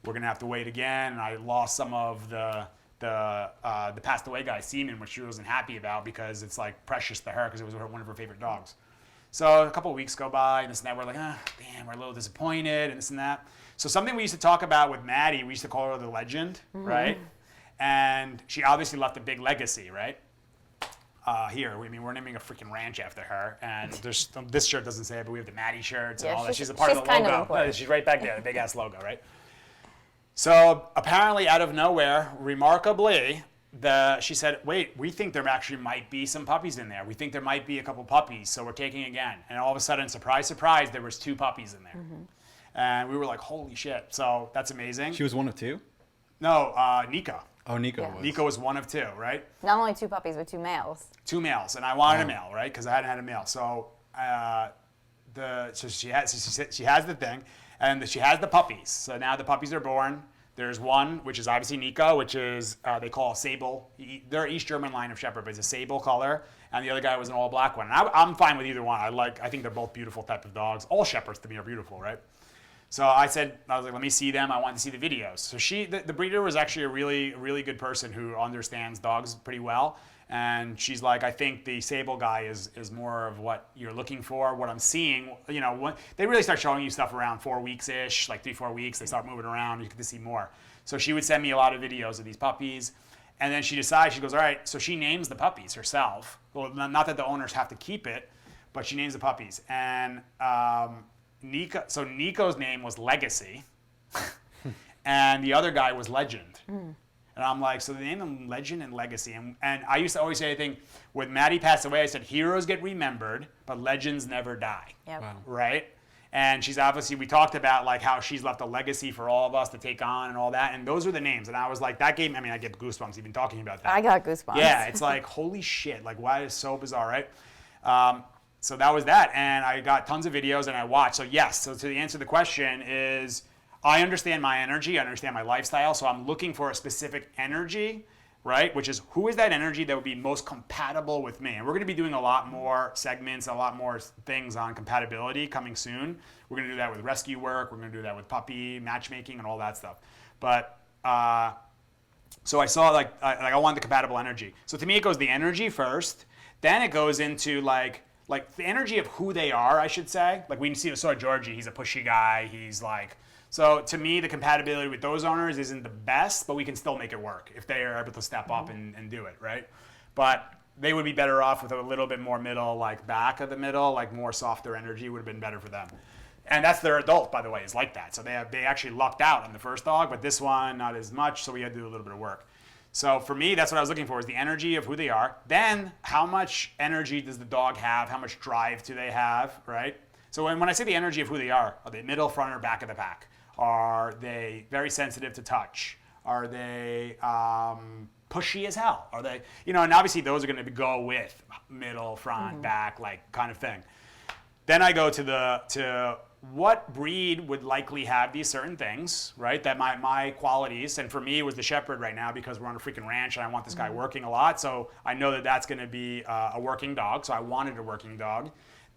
we're gonna have to wait again." And I lost some of the passed away guy's semen, which she wasn't happy about because it's like precious to her because it was one of her favorite dogs. So a couple of weeks go by, and this and that. We're like, damn, we're a little disappointed, and this and that. So something we used to talk about with Maddie, we used to call her the legend, right? And she obviously left a big legacy, right? We're naming a freaking ranch after her, and this shirt doesn't say it, but we have the Maddie shirts and all that. She's a part of the logo. She's right back there, the big ass logo, right? So apparently, out of nowhere, remarkably, she said, "Wait, we think there actually might be some puppies in there. We think there might be a couple puppies, so we're taking again." And all of a sudden, surprise, surprise, there was 2 puppies in there, and we were like, "Holy shit!" So that's amazing. She was one of 2? No, Nico. Oh, Nico was. Nico was one of 2, right? Not only 2 puppies, but 2 males. 2 males, and I wanted a male, right? Because I hadn't had a male. So, she has the thing, and she has the puppies. So now the puppies are born. There's one, which is obviously Nico, which is they call a sable. They're East German line of Shepherd, but it's a sable color. And the other guy was an all black one. And I'm fine with either one. I think they're both beautiful type of dogs. All Shepherds to me are beautiful, right? So I was like, let me see them. I want to see the videos. So the breeder was actually a really, really good person who understands dogs pretty well. And she's like, "I think the sable guy is more of what you're looking for. What I'm seeing, they really start showing you stuff around 4 weeks-ish, like 3-4 weeks. They start moving around. You get to see more." So she would send me a lot of videos of these puppies. And then she decides, she goes, "All right." So she names the puppies herself. Well, not that the owners have to keep it, but she names the puppies. And Nico's name was Legacy, and the other guy was Legend. And I'm like, so they named them Legend and Legacy. And I used to always say, I think, when Maddie passed away, I said, heroes get remembered, but legends never die. Yep. Wow. Right? And she's obviously, we talked about like how she's left a legacy for all of us to take on and all that. And those were the names. And I was like, that gave me, I get goosebumps even talking about that. I got goosebumps. Yeah, it's like, holy shit. Like, why is so bizarre, right? So that was that, and I got tons of videos and I watched. So yes, so to answer the question is, I understand my energy, I understand my lifestyle, so I'm looking for a specific energy, right? Which is, who is that energy that would be most compatible with me? And we're going to be doing a lot more segments, a lot more things on compatibility coming soon. We're going to do that with rescue work, we're going to do that with puppy matchmaking and all that stuff. But so I saw like I want the compatible energy. So to me, it goes the energy first, then it goes into like the energy of who they are, I should say. Like we saw Georgie, he's a pushy guy. He's like, so to me, the compatibility with those owners isn't the best, but we can still make it work if they are able to step up and do it, right? But they would be better off with a little bit more middle, like back of the middle, like more softer energy would have been better for them. And that's their adult, by the way, is like that. So they actually lucked out on the first dog, but this one, not as much, so we had to do a little bit of work. So for me, that's what I was looking for, is the energy of who they are. Then how much energy does the dog have? How much drive do they have, right? So when I say the energy of who they are they middle, front, or back of the pack? Are they very sensitive to touch? Are they pushy as hell? Are they, and obviously those are going to go with middle, front, back, like kind of thing. Then I go to what breed would likely have these certain things, right? That my qualities, and for me it was the Shepherd right now because we're on a freaking ranch and I want this guy working a lot. So I know that that's going to be a working dog. So I wanted a working dog.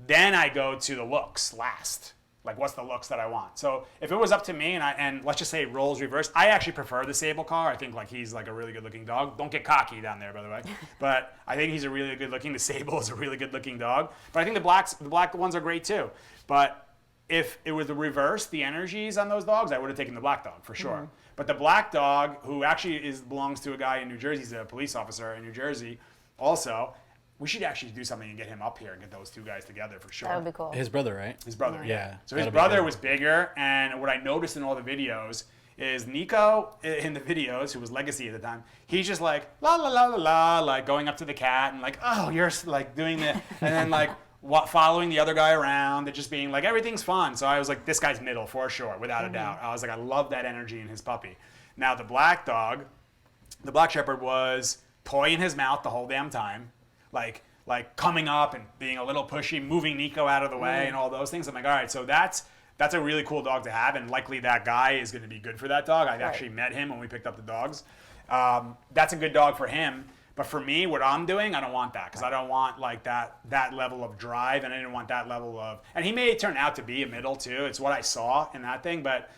Then I go to the looks last. Like, what's the looks that I want? So if it was up to me, and let's just say roles reversed, I actually prefer the Sable Car. I think like he's like a really good looking dog. Don't get cocky down there, by the way. But I think he's a really good looking. The Sable is a really good looking dog. But I think the black ones are great too. But if it was the reverse, the energies on those dogs, I would have taken the black dog for sure. But the black dog, who actually belongs to a guy in New Jersey, he's a police officer in New Jersey, also. We should actually do something and get him up here and get those two guys together for sure. That would be cool. His brother, right? His brother, yeah. So his brother was bigger, and what I noticed in all the videos is Nico in the videos, who was Legacy at the time, he's just like la la la la la, like going up to the cat and like, oh, you're like doing the, and then like following the other guy around and just being like, everything's fun. So I was like, this guy's middle for sure, without a doubt. I was like, I love that energy in his puppy. Now the black dog, the Black Shepherd, was toy in his mouth the whole damn time, like coming up and being a little pushy, moving Nico out of the way and all those things. I'm like, all right, so that's a really cool dog to have, and likely that guy is going to be good for that dog. I've actually met him when we picked up the dogs. That's a good dog for him. But for me, what I'm doing, I don't want that, because I don't want like that level of drive, and I didn't want that level of, and he may turn out to be a middle too. It's what I saw in that thing, but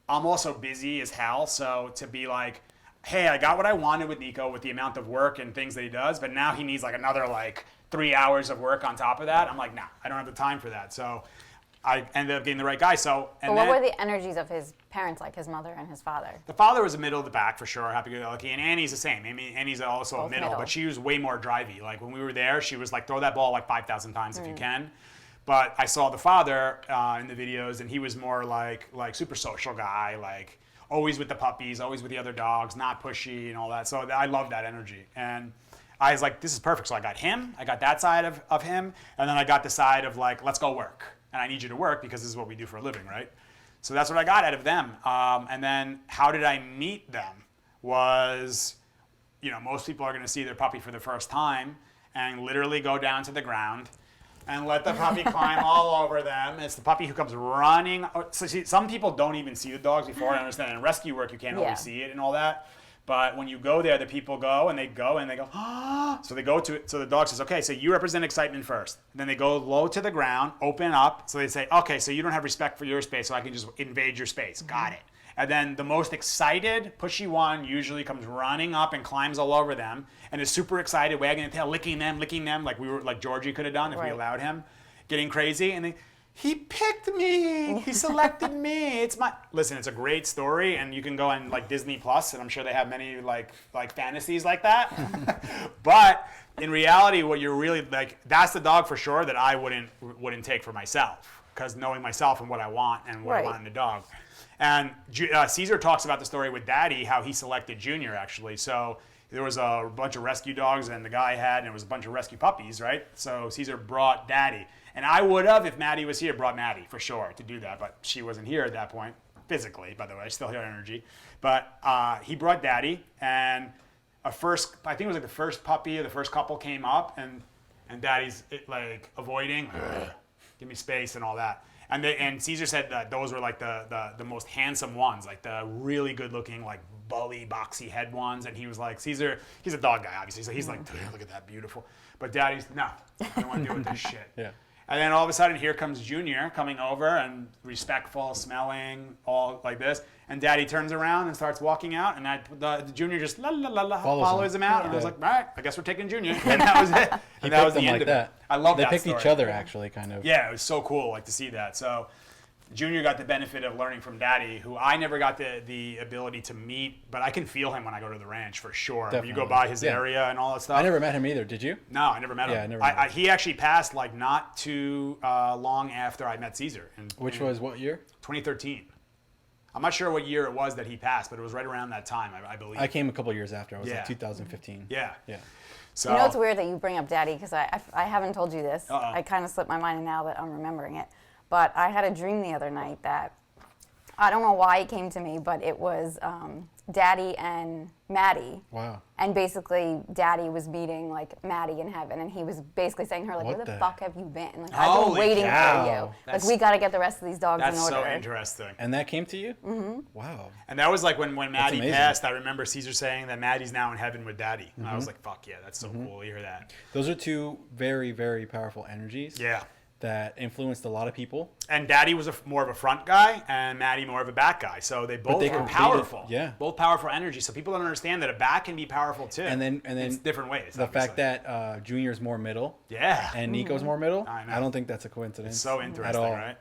I'm also busy as hell, so to be like, hey, I got what I wanted with Nico with the amount of work and things that he does, but now he needs like another like 3 hours of work on top of that. I'm like, nah, I don't have the time for that. So I ended up getting the right guy. So, and but what were the energies of his parents like, his mother and his father? The father was a middle of the pack for sure, happy-go-lucky, and Annie's the same. Annie's also a middle, but she was way more drivey. Like when we were there, she was like, throw that ball like 5,000 times if you can. But I saw the father in the videos, and he was more like super social guy, like always with the puppies, always with the other dogs, not pushy and all that. So I love that energy. And I was like, this is perfect. So I got him, I got that side of him, and then I got the side of like, let's go work. And I need you to work because this is what we do for a living, right? So that's what I got out of them. And then how did I meet them was, most people are going to see their puppy for the first time and literally go down to the ground and let the puppy climb all over them. It's the puppy who comes running. So see, some people don't even see the dogs before. I understand in rescue work you can't always see it and all that. But when you go there, the people go and they go, ah. So they go to it. So the dog says, okay, so you represent excitement first. And then they go low to the ground, open up. So they say, okay, so you don't have respect for your space, so I can just invade your space. Got it. And then the most excited, pushy one usually comes running up and climbs all over them and is super excited, wagging the tail, licking them, like Georgie could have done if we allowed him, getting crazy. And he picked me. He selected me. Listen, it's a great story, and you can go on like Disney Plus, and I'm sure they have many like fantasies like that. But in reality, what you're really like, that's the dog for sure that I wouldn't take for myself, because knowing myself and what I want and what I want in a dog. And Caesar talks about the story with Daddy, how he selected Junior actually. So there was a bunch of rescue dogs, and the guy and it was a bunch of rescue puppies, right? So Caesar brought Daddy. And I would have, if Maddie was here, brought Maddie for sure to do that. But she wasn't here at that point, physically, by the way. I still hear energy. But he brought Daddy, and I think it was like the first puppy or the first couple came up, and and Daddy's like avoiding, give me space and all that. And Caesar said that those were like the most handsome ones, like the really good looking, like bully, boxy head ones. And he was like, Caesar, he's a dog guy, obviously, so he's like, look at that, beautiful. But Daddy's, no, I don't want to deal with this shit. Yeah. And then all of a sudden, here comes Junior coming over and respectful, smelling, all like this. And Daddy turns around and starts walking out, and the Junior just follows him out. And I was like, all right, I guess we're taking Junior. And that was it. And that was the end of it. I love that They picked story. each other, actually, kind of. Yeah, it was so cool, like to see that. So Junior got the benefit of learning from Daddy, who I never got the ability to meet, but I can feel him when I go to the ranch for sure. Definitely. You go by his area and all that stuff. I never met him either. Did you? No, I never met him. Yeah, I never met him. He actually passed like not too long after I met Caesar. Which was what year? 2013. I'm not sure what year it was that he passed, but it was right around that time, I believe. I came a couple years after. I was Yeah. like 2015. Yeah. Yeah. So, You know, it's weird that you bring up Daddy because I haven't told you this. Uh-oh. I kind of slipped my mind now that I'm remembering it. But I had a dream the other night that I don't know why it came to me, but it was Daddy and Maddie. Wow. And basically, Daddy was meeting like Maddie in heaven, and he was basically saying to her like, What "Where the the- fuck have you been? Like, I've been Holy waiting cow. for you. Like, That's- we got to get the rest of these dogs in that's order." so interesting. And that came to you? Mm-hmm. Wow. And that was like when Maddie amazing. passed, I remember Caesar saying that Maddie's now in heaven with Daddy. And I was like, fuck yeah, that's so cool to hear that. Those are two very, very powerful energies Yeah. that influenced a lot of people. And Daddy was more of a front guy, and Maddie more of a back guy. So they both they were completed- powerful. yeah. Both powerful energy. So people don't understand that a back can be powerful too. And then it's different ways. The obviously. fact that Junior's more middle Yeah. and Nico's more middle, I know. I don't think that's a coincidence. So at interesting, all. right?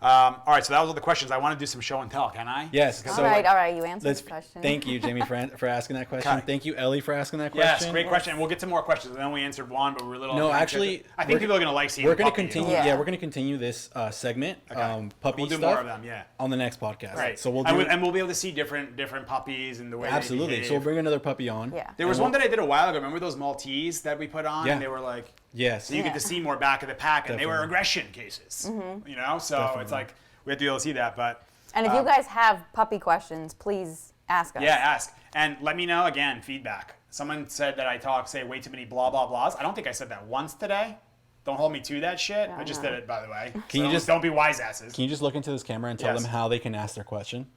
All right, so that was all the questions. I want to do some show and tell, can I? Yes. All So right, you answered let's the question. thank you, Jamie, for asking that question. Okay. Thank you, Ellie, for asking that Yes, question. great question. We'll get to more questions. I know we answered one, but we're a little. No, actually, I think people are gonna like seeing. We're the going to puppy, continue. you know? Yeah. We're going to continue this segment, Okay. puppy We'll do stuff, more of them, yeah. on the next podcast. Right. So we'll do and we'll be able to see different puppies and the way absolutely. they behave. So we'll bring another puppy on. Yeah. There was one that I did a while ago. Remember those Maltese that we put on? Yeah. And they were like, Yes. so you get to see more back of the pack, and they were Definitely. aggression cases. You know, so Definitely. it's like we have to be able to see that. But And if you guys have puppy questions, please ask us. yeah, ask and let me know again. Feedback. Someone said that I say way too many blah blah blahs. I don't think I said that once today. Don't hold me to that shit. I just did it, by the way. Can you just- don't be wise asses? Can you just look into this camera and tell Yes. them how they can ask their question?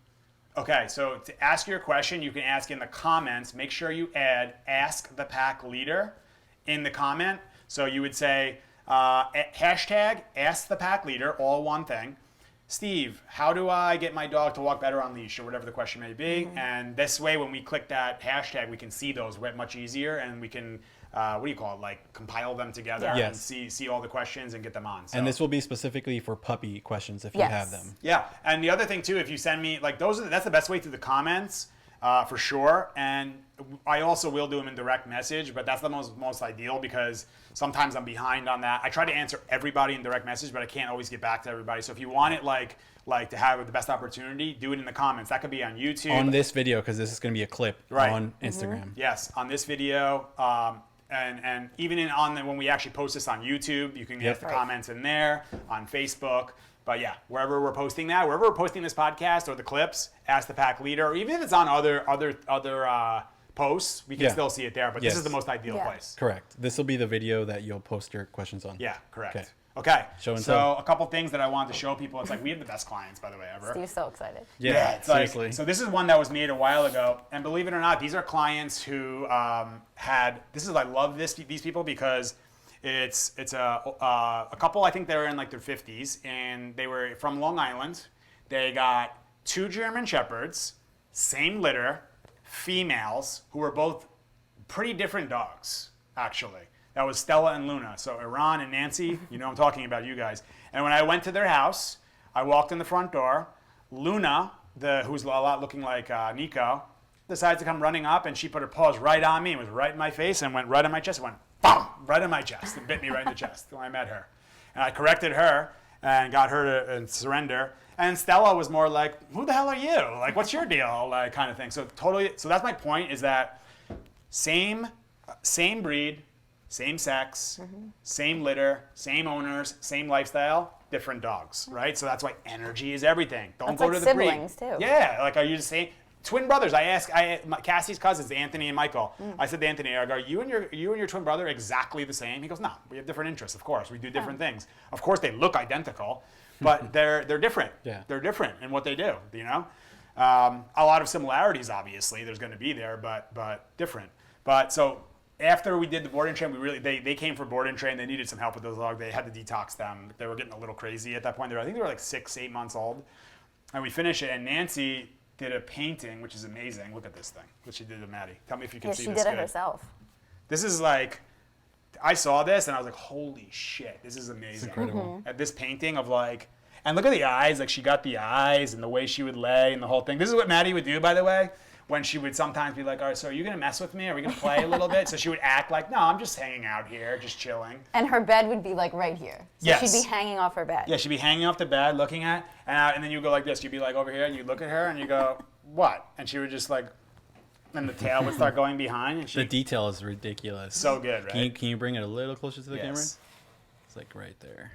Okay, so to ask your question, you can ask in the comments. Make sure you add "Ask the Pack Leader" in the comment. So you would say hashtag Ask the Pack Leader, all one thing. Steve, how do I get my dog to walk better on leash, or whatever the question may be? And this way, when we click that hashtag, we can see those much easier, and we can what do you call it? Like compile them together and Yes. see all the questions and get them on. So. And this will be specifically for puppy questions if you Yes. have them. Yeah, and the other thing too, if you send me like that's the best way through the comments for sure. And I also will do them in direct message, but that's the most ideal because sometimes I'm behind on that. I try to answer everybody in direct message, but I can't always get back to everybody. So if you want it like to have the best opportunity, do it in the comments. That could be on YouTube, On this video, because this is going to be a clip Right. on Instagram. yes, on this video. And even when we actually post this on YouTube, you can get the Right. comments in there, on Facebook. But yeah, wherever we're posting this podcast or the clips, Ask the Pack Leader, or even if it's on other posts, we can Yeah. still see it there. But Yes. this is the most ideal Yeah. place. Correct. This will be the video that you'll post your questions on. Yeah, correct. Okay. Okay. Show and so tell. a couple things that I wanted to show people. It's like we have the best clients, by the way, ever. Steve's so excited. Yeah, It's like, seriously. so this is one that was made a while ago, and believe it or not, these are clients who I love these people because it's a couple. I think they were in like their 50s, and they were from Long Island. They got 2 German Shepherds, same litter, females who were both pretty different dogs, actually. That was Stella and Luna. So Iran and Nancy, you know I'm talking about, you guys. And when I went to their house, I walked in the front door. Luna, who's a lot looking like Nico, decided to come running up, and she put her paws right on me and was right in my face and went right on my chest. It went, BOOM! Right on my chest and bit me right in the chest when I met her. And I corrected her and got her to surrender. And Stella was more like, who the hell are you? Like, what's your deal? Like, kind of thing. So that's my point, is that same breed, same sex, same litter, same owners, same lifestyle, different dogs, right? So that's why energy is everything. Don't That's go like to the breed. siblings, too. Yeah, like are you the same? twin brothers. Cassie's cousins, Anthony and Michael. I said to Anthony, I go, you and your twin brother exactly the same? He goes, no, we have different interests, of course. We do different things. Of course, they look identical, but they're different. Yeah. They're different in what they do, you know? A lot of similarities, obviously, there's going to be there, but different. But so after we did the board and train, they came for board and train. They needed some help with those dogs. They had to detox them. They were getting a little crazy at that point. I think they were like 6-8 months old. And we finished it, and Nancy did a painting, which is amazing. Look at this thing, what she did to Maddie. Tell me if you can see this. She did it herself. This is like, I saw this and I was like, holy shit, this is amazing. It's incredible. At this painting of like, and look at the eyes, like she got the eyes and the way she would lay and the whole thing. This is what Maddie would do, by the way, when she would sometimes be like, all right, so are you gonna mess with me? Are we gonna play a little bit? So she would act like, no, I'm just hanging out here, just chilling. And her bed would be like right here. So Yes. she'd be hanging off her bed. Yeah, she'd be hanging off the bed, looking at, and then you go like this. You'd be like over here, and you look at her, and you go, what? And she would just like, and the tail would start going behind, and The detail is ridiculous. so good, right? Can you bring it a little closer to the camera? Yes. It's like right there.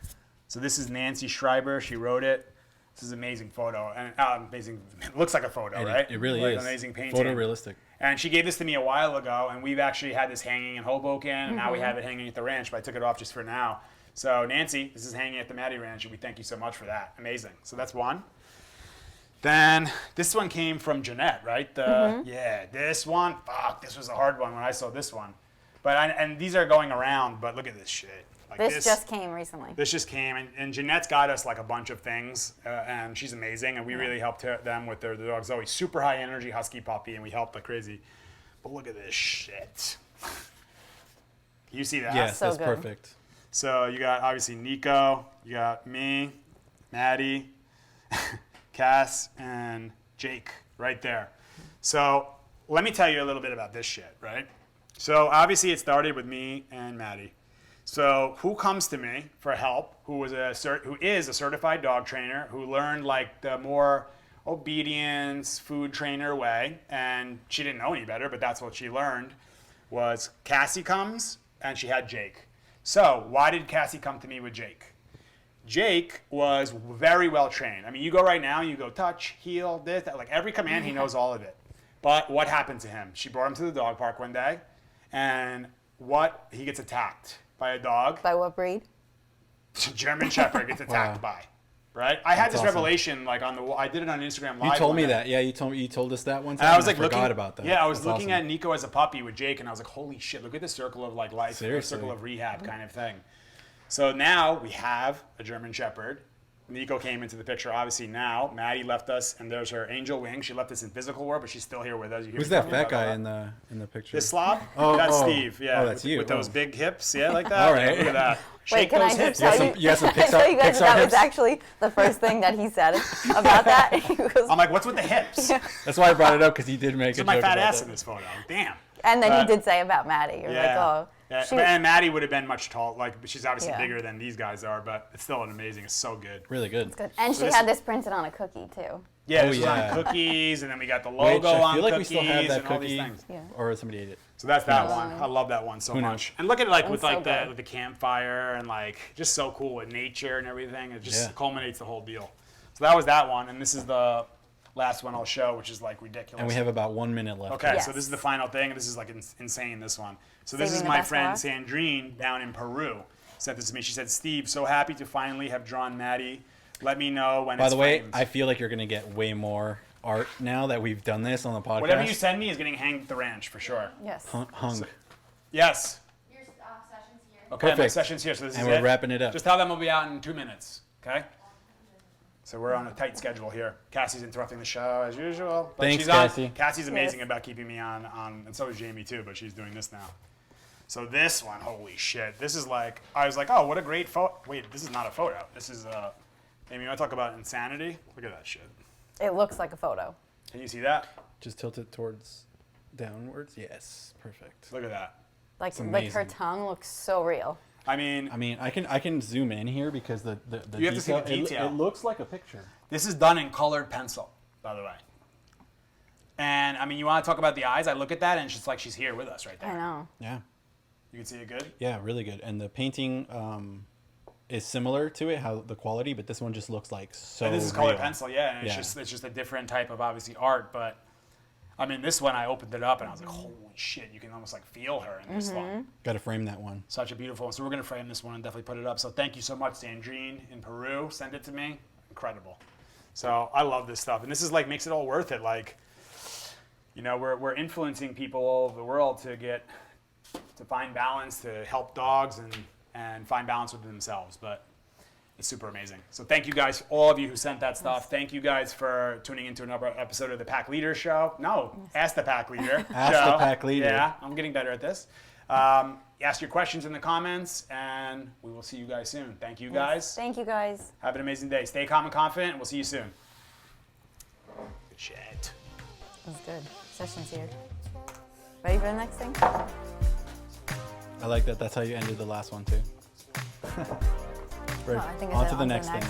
So this is Nancy Schreiber. She wrote it. This is an amazing photo, and amazing. It looks like a photo, right? It really like is. An amazing painting. Photorealistic. And she gave this to me a while ago, and we've actually had this hanging in Hoboken, and now we have it hanging at the ranch, but I took it off just for now. So Nancy, this is hanging at the Maddie Ranch, and we thank you so much for that. Amazing. So that's one. Then this one came from Jeanette, right? Yeah, this one. Fuck, this was a hard one when I saw this one. And these are going around, but look at this shit. Like This just came recently. This just came, and Jeanette's got us like a bunch of things, and she's amazing, and we really helped them with their dog Zoe. Super high energy husky puppy, and we helped like crazy. But look at this shit. You see that? Yes, So that's good. perfect. So you got obviously Nico, you got me, Maddie, Cass, and Jake right there. So let me tell you a little bit about this shit, right? So obviously it started with me and Maddie. So who comes to me for help? Who is a certified dog trainer who learned like the more obedience food trainer way, and she didn't know any better, but that's what she learned. Was Cassie comes and she had Jake. So why did Cassie come to me with Jake? Jake was very well trained. I mean, you go right now, you go touch, heel, this, that, like every command, he knows all of it. But what happened to him? She brought him to the dog park one day, and he gets attacked by a dog. By what breed? German Shepherd gets attacked by. Right? I had this awesome. revelation like on the wall. I did it on Instagram Live. You told me one day. that. Yeah, you told us that one time. And I was like forgot looking about that. Yeah, I was That's looking awesome. at Nico as a puppy with Jake, and I was like, holy shit, look at the circle of like life, the Seriously. circle of rehab kind of thing. So now we have a German Shepherd. Nico came into the picture, obviously now. Maddie left us, and there's her Angel Wing. She left us in physical world, but she's still here with us. You hear Who's me that talking fat about guy that? in the picture? This slob? Oh, That's oh. Steve, yeah. Oh, that's you. With those Oh. big hips, yeah, like that. All right. Look at that. Wait, Shake can I those just hips. tell you? You have some Can I tell you guys Pixar that was hips? actually the first thing that he said about that. He goes, I'm like, what's with the hips? That's why I brought it up, because he did make Look a at my joke fat about ass that. in this photo. Damn. and then he But- did say about Maddie. You're like, oh. Yeah, she- and Maddie would have been much tall, like she's obviously Yeah. bigger than these guys are, but it's still an amazing. It's so good. Really good. Good. And So she this- had this printed on a cookie too. Yeah, Oh, this was yeah. on cookies, and then we got the Wait, logo I on feel like cookies we still have that and all these cookie, things. Yeah. or somebody ate it. So that's that knows? one. I love that one so Who knows? much. And look at it like It's with so like good. the campfire and like just so cool with nature and everything. It just Yeah. culminates the whole deal. So that was that one, and this is the last one I'll show, which is like ridiculous. And we have about 1 minute left. Okay, Yes. so this is the final thing. This is like insane, this one. So this Saving is the my best friend for Sandrine down in Peru. Sent this to me. She said, Steve, so happy to finally have drawn Maddie. Let me know when By it's the way, framed. I feel like you're going to get way more art now that we've done this on the podcast. Whatever you send me is getting hanged at the ranch for sure. Yes. Hung. Yes. Your session's here. Okay, my Perfect. session's here, so this And is we're it. wrapping it up. Just tell them we'll be out in 2 minutes, okay? So we're on a tight schedule here. Cassie's interrupting the show as usual. But Thanks, she's on. Cassie. Cassie's amazing Yes. about keeping me on, and so is Jamie too, but she's doing this now. So this one, holy shit. This is like, I was like, oh, what a great photo. Wait, this is not a photo. This is, Amy, you want to talk about insanity? Look at that shit. It looks like a photo. Can you see that? Just tilt it towards downwards. Yes, perfect. Look at that. Like her amazing. tongue looks so real. I mean, I mean, I can zoom in here because the You have to see the detail, detail. It looks like a picture. this is done in colored pencil, by the way. And I mean, you want to talk about the eyes? I look at that and it's just like she's here with us right I there. know. Yeah, You can see it good? yeah, really good. And the painting is similar to it, how the quality, but this one just looks like so. And this is colored real. pencil, yeah. And Yeah. it's just a different type of obviously art, but I mean, this one I opened it up and I was like, holy shit, you can almost like feel her in this one. Got to frame that one. Such a beautiful one. So we're gonna frame this one and definitely put it up. So thank you so much, Sandrine in Peru. Send it to me. Incredible. So I love this stuff, and this is like makes it all worth it. Like, you know, we're influencing people all over the world to find balance, to help dogs and find balance within themselves. But it's super amazing. So thank you guys, all of you who sent that stuff. Thank you guys for tuning into another episode of the Pack Leader Show. No, Ask the Pack Leader Ask show. the Pack Leader. Yeah, I'm getting better at this. Ask your questions in the comments, and we will see you guys soon. Thank you guys. Thank you, guys. Have an amazing day. Stay calm and confident, and we'll see you soon. Good shit. That was good. Session's here. Ready for the next thing? I like that. That's how you ended the last one too. Oh, I think I On said to the next thing.